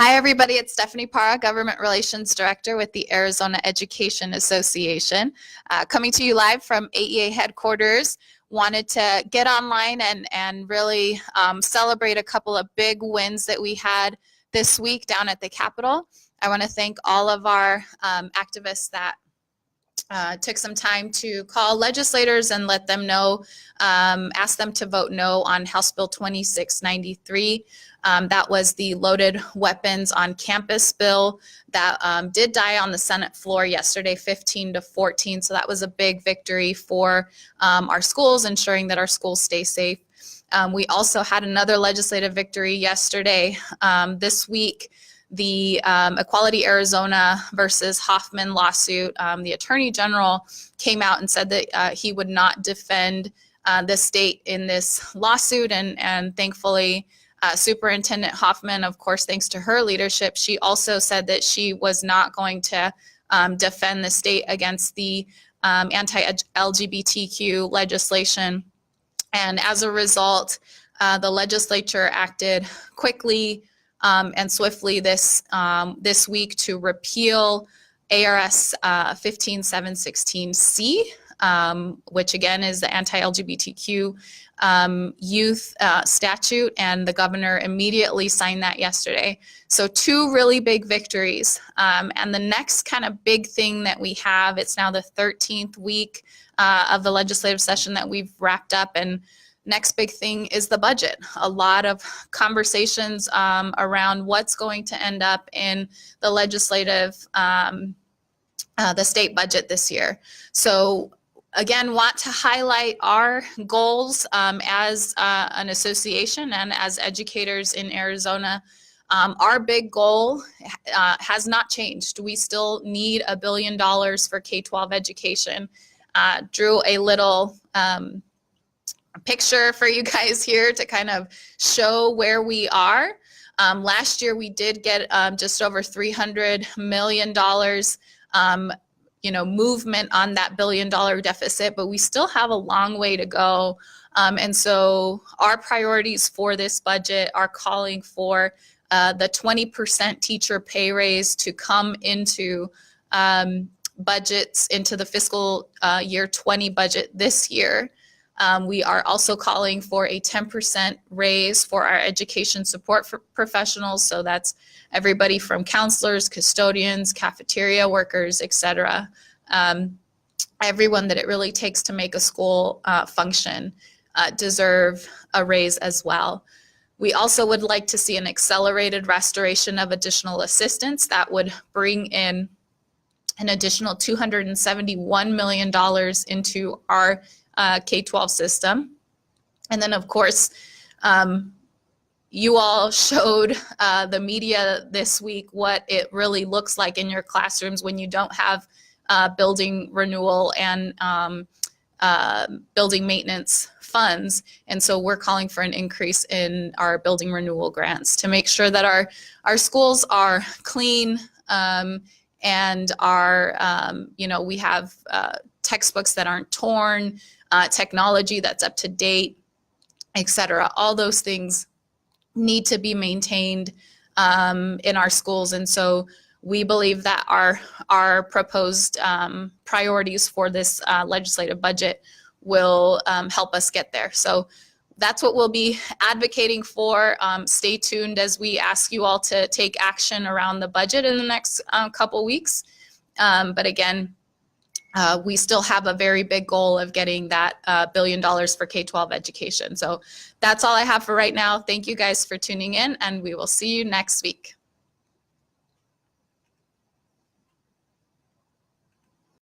Hi, everybody. It's Stephanie Parra, Government Relations Director with the Arizona Education Association, coming to you live from AEA headquarters. Wanted to get online and really celebrate a couple of big wins that we had this week down at the Capitol. I want to thank all of our activists that took some time to call legislators and let them know, ask them to vote no on House Bill 2693. That was the loaded weapons on campus bill that did die on the Senate floor yesterday, 15-14. So that was a big victory for our schools, ensuring that our schools stay safe. We also had another legislative victory yesterday. This week, the Equality Arizona versus Hoffman lawsuit, the Attorney General came out and said that he would not defend the state in this lawsuit, and thankfully Superintendent Hoffman, of course, thanks to her leadership, she also said that she was not going to defend the state against the anti-LGBTQ legislation. And as a result, the legislature acted quickly and swiftly this week to repeal ARS 15716C, which again is the anti-LGBTQ youth statute, and the governor immediately signed that yesterday. So two really big victories. And the next kind of big thing that we have, it's now the 13th week of the legislative session that we've wrapped up, and next big thing is the budget. A lot of conversations around what's going to end up in the legislative, the state budget this year. So again, want to highlight our goals as an association and as educators in Arizona. Our big goal has not changed. We still need $1 billion for K-12 education. Drew a little picture for you guys here to kind of show where we are. Last year we did get just over $300 million movement on that $1 billion deficit, but we still have a long way to go. And so our priorities for this budget are calling for the 20% teacher pay raise to come into budgets, into the fiscal year 20 budget this year. We are also calling for a 10% raise for our education support for professionals. So that's everybody from counselors, custodians, cafeteria workers, etc. Everyone that it really takes to make a school function deserve a raise as well. We also would like to see an accelerated restoration of additional assistance that would bring in an additional $271 million into our K-12 system. And then, of course, you all showed the media this week what it really looks like in your classrooms when you don't have building renewal and building maintenance funds. And so we're calling for an increase in our building renewal grants to make sure that our schools are clean and are, we have textbooks that aren't torn, technology that's up to date, etc. All those things need to be maintained in our schools. And so we believe that our proposed priorities for this legislative budget will help us get there. So that's what we'll be advocating for. Stay tuned as we ask you all to take action around the budget in the next couple weeks. But again, we still have a very big goal of getting that $1 billion for K-12 education. So that's all I have for right now. Thank you guys for tuning in, and we will see you next week.